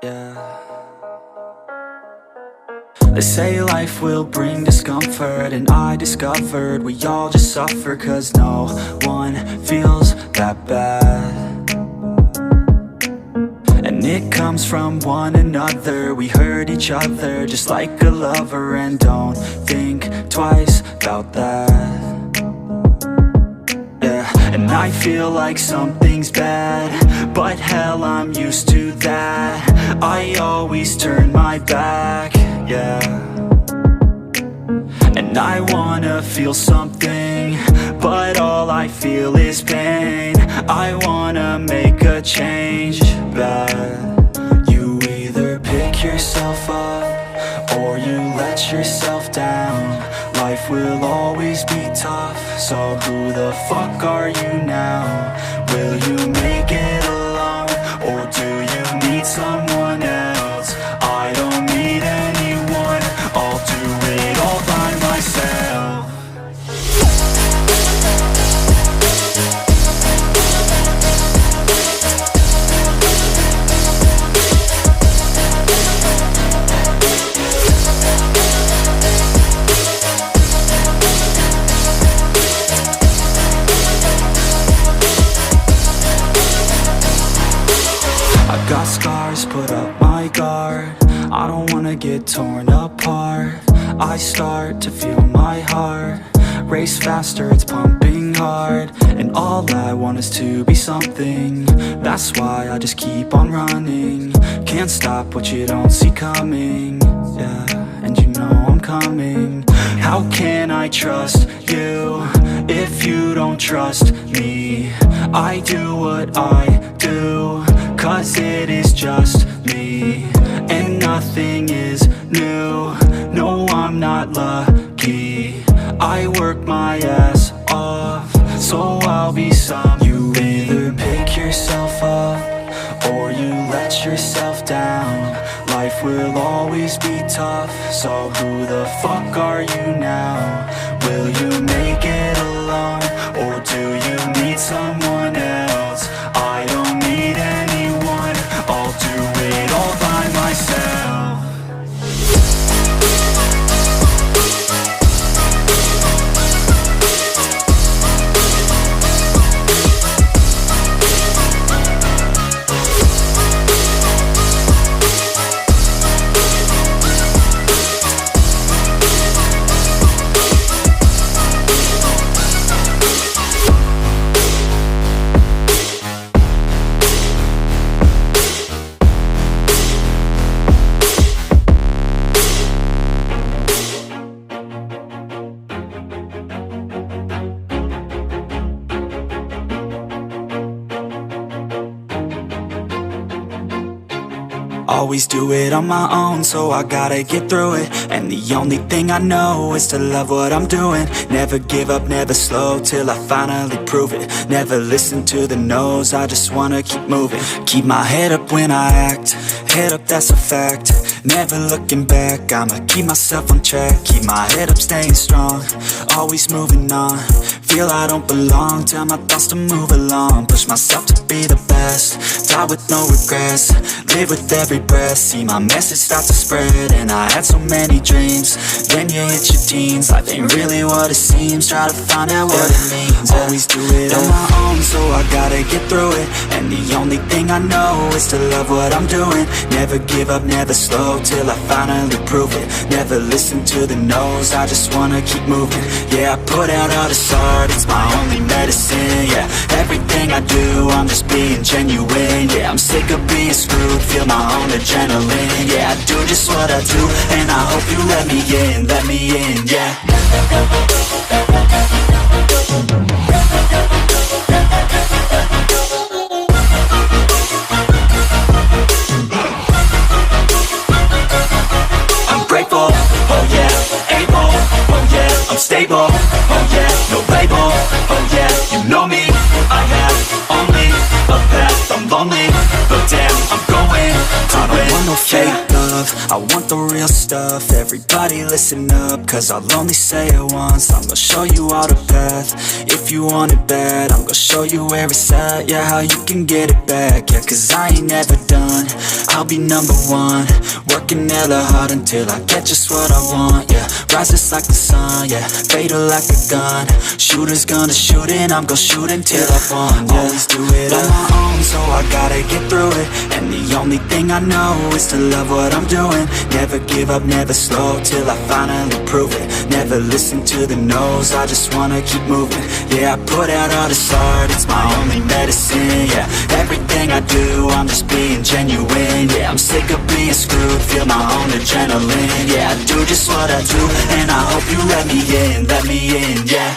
Yeah. They say life will bring discomfort, and I discovered we all just suffer, 'cause no one feels that bad. And it comes from one another. We hurt each other just like a lover, and don't think twice about that. Yeah, and I feel like something's bad, but hell, I'm used to that. I always turn my back, yeah. And I wanna feel something, but all I feel is pain. I wanna make a change, but you either pick yourself up or you let yourself down. Life will always be tough, so who the fuck are you now? Will you make it alone, or do you need someone else? I don't need anyone, I'll do it all by myself. I've got scars, put up my guard. I don't wanna get torn apart. I start to feel my heart race faster, it's pumping hard. And all I want is to be something. That's why I just keep on running. Can't stop what you don't see coming. Yeah, and you know I'm coming. How can I trust you if you don't trust me? I do what I do, 'cause it is just me, and nothing is new. No, I'm not lucky. I work my ass off, so I'll be some. You either pick yourself up or you let yourself down. Life will always be tough, so who the fuck are you now? Will you make it alone, or do you need someone else? I don't need anyone, I'll do it all by myself. Always do it on my own, so I gotta get through it. And the only thing I know is to love what I'm doing. Never give up, never slow, till I finally prove it. Never listen to the no's, I just wanna keep moving. Keep my head up when I act, head up, that's a fact. Never looking back, I'ma keep myself on track. Keep my head up, staying strong, always moving on. Feel I don't belong, tell my thoughts to move along. Push myself to be the best, die with no regrets. Live with every breath, see my message start to spread. And I had so many dreams, then you hit your teens. Life ain't really what it seems, try to find out what it means. Always do it on my own, so I gotta get through it. And the only thing I know is to love what I'm doing. Never give up, never slow, till I finally prove it. Never listen to the no's, I just wanna keep moving. Yeah, I put out all this art, it's my only medicine. Yeah, everything I do, I'm just being genuine. Yeah, I'm sick of being screwed, feel my own adrenaline. Yeah, I do just what I do, and I hope you let me in, yeah. I'm grateful, oh yeah, able, oh yeah, I'm stable, oh yeah, no label, oh yeah, you know me, I have only a path, I'm lonely, but damn, I'm going to win. I don't want no fake love, love, I want the real stuff. Everybody listen up, cause I'll only say it once. I'm gonna show you all the path. If you want it bad, I'm gonna show you where it's at. Yeah, how you can get it back. Yeah, cause I ain't never done. I'll be number one, working hella hard until I get just what I want. Yeah, rises like the sun, yeah, fatal like a gun. Shooter's gonna shoot and I'm gonna shoot until I won. Yeah, always do it on my own, so I gotta get through it. And the only thing I know is to love what I'm doing. Never give up, never slow, till I finally prove it. Never listen to the no's, I just wanna keep moving. Yeah, I put out all this art, it's my only medicine. Yeah, everything I do, I'm just being genuine. Yeah, I'm sick of being screwed, feel my own adrenaline. Yeah, I do just what I do, and I hope you let me in, yeah.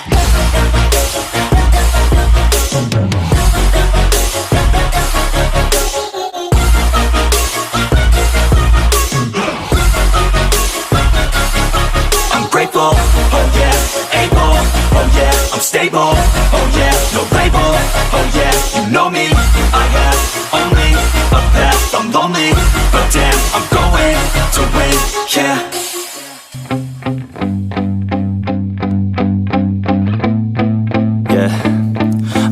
Grateful, oh yeah, able, oh yeah, I'm stable, oh yeah, no label, oh yeah, you know me, I have only a path, I'm lonely, but damn, I'm going to win, yeah.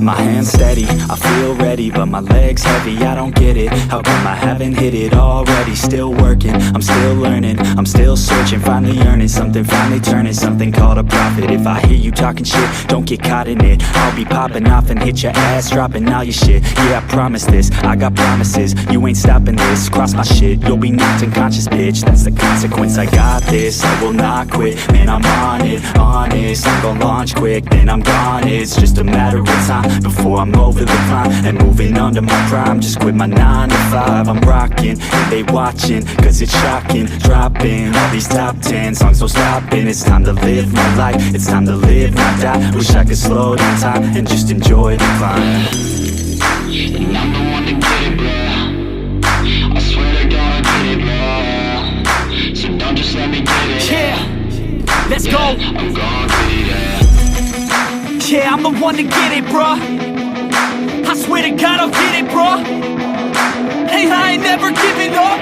My hands steady, I feel ready, but my legs heavy, I don't get it. How come I haven't hit it already? Still working, I'm still learning, I'm still searching, finally earning something, finally turning something called a profit. If I hear you talking shit, don't get caught in it. I'll be popping off and hit your ass, dropping all your shit. Yeah, I promise this, I got promises, you ain't stopping this. Cross my shit, you'll be knocked unconscious, bitch. That's the consequence, I got this, I will not quit. Man, I'm on it, honest, I'm gon' launch quick, then I'm gone. It's just a matter of time before I'm over the climb and moving under my prime. Just quit my 9 to 5, I'm rocking and they watching, cause it's shocking. Dropping all these top 10 songs, so stopping. It's time to live my life, it's time to live, not die. Wish I could slow down time and just enjoy the climb. And I'm the one to get it, bro. I swear to God I get it, bro. So don't just let me get it. Yeah, let's go. I'm gon' get it, yeah. Yeah, I'm the one to get it, bruh. I swear to God I'll get it, bruh. Hey, I ain't never giving up.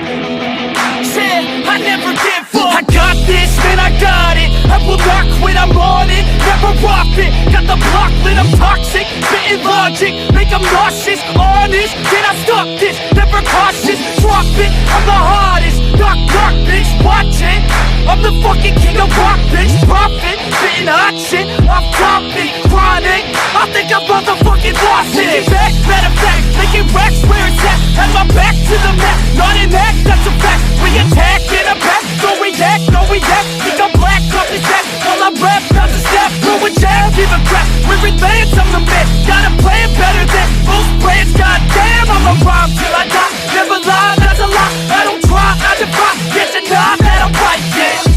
Yeah, I never give up. I got this, man, I got it. I will not quit, I'm on it. Never off it. Got the block lit, I'm toxic. Spitting logic, make them nauseous. Honest, can I stop this? Never cautious, drop it. I'm the hardest. Knock, knock, bitch, watch it. I'm the fucking king of rock, bitch. Profit, spitting hot shit. I'm topic, chronic. I think I'm motherfucking lost it. Taking back, matter of fact, making racks where it's at. Had my back to the mat, not an act, that's a fact. We attack in a back, no react, no react. Think I'm black, off his back. While I rap, not to step, throw a jab, give a crap. We're advanced, I'm the man. Got a plan better than most brands. Goddamn, I'm a rhyme till I die. Never lie, that's a lie. I don't try, I defy. Get to nod, that I'm right, yeah.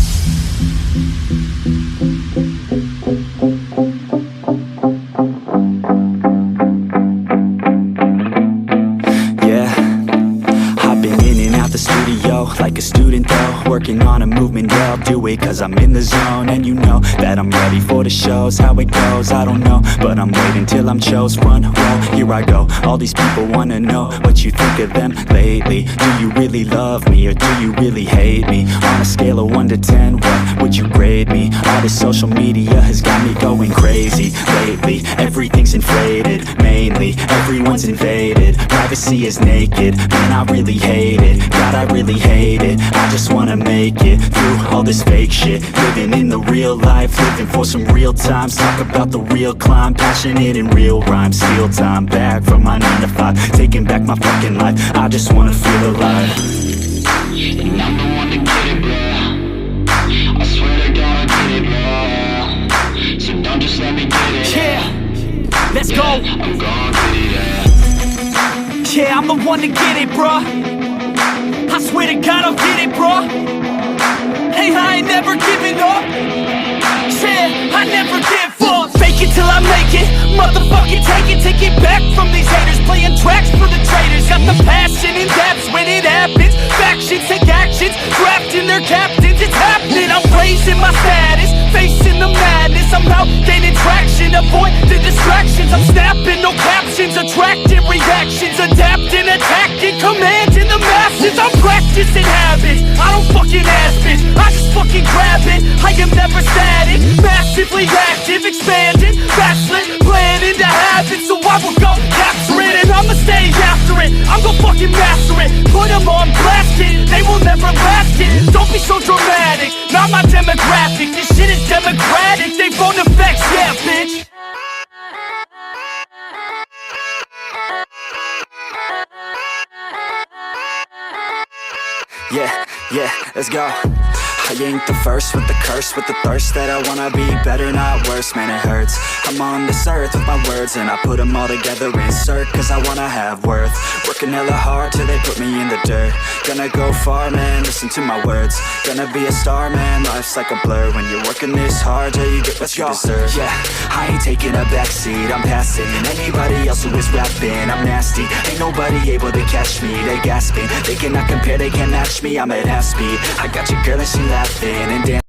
Like a student though, working on a movement, yeah, I'll do it cause I'm in the zone. And you know that I'm ready for the shows. How it goes, I don't know, but I'm waiting till I'm chose. Front row, here I go. All these people wanna know what you think of them lately. Do you really love me or do you really hate me? On a scale of 1 to 10, what would you grade me? All this social media has got me going crazy lately. Everything's inflated, mainly everyone's invaded. Privacy is naked, man, I really hate it. God, I really hate it. I just wanna make it through all this fake shit. Living in the real life, living for some real times. Talk about the real climb, passionate in real rhymes. Steal time back from my 9 to 5, taking back my fucking life. I just wanna feel alive. And I'm the one to get it, bro. I swear to God I get it, bro. So don't just let me get it. Yeah, let's go. I'm gon' get it, yeah. Yeah, I'm the one to get it, bruh. I swear to God I'll get it, bro. Hey, I ain't never giving up. Yeah, I never give up. Fake it till I make it. Motherfucking take it back from these haters. Playing tracks for the traitors. Got the passion in depths when it happens. Factions take actions, drafting their captains. It's happening, I'm raising my status. Facing the madness, I'm out gaining traction. Avoid the distractions, I'm snapping, no captions. Attracting reactions, adapting, attacking, commanding the masses. I'm practicing habits, I am never static, massively active, expanding, backslid, planning to have it. So I will go capture it, and I'ma stay after it. I'm gon' fucking master it, put them on blast, kid. They will never last, it. Don't be so dramatic, not my demographic. This shit is democratic, they phone effects, yeah, bitch. Yeah, let's go. I ain't the first with the curse, with the thirst that I wanna be better, not worse, man it hurts. I'm on this earth with my words and I put them all together, insert, cause I wanna have worth. Working hella hard till they put me in the dirt. Gonna go far, man, listen to my words. Gonna be a star, man, life's like a blur. When you're working this hard till you get what you deserve. Yeah, I ain't taking a backseat, I'm passing anybody else who is rapping. I'm nasty, ain't nobody able to catch me. They gasping, they cannot compare, they can't match me. I'm at half speed, I got your girl and she laughing and dancing.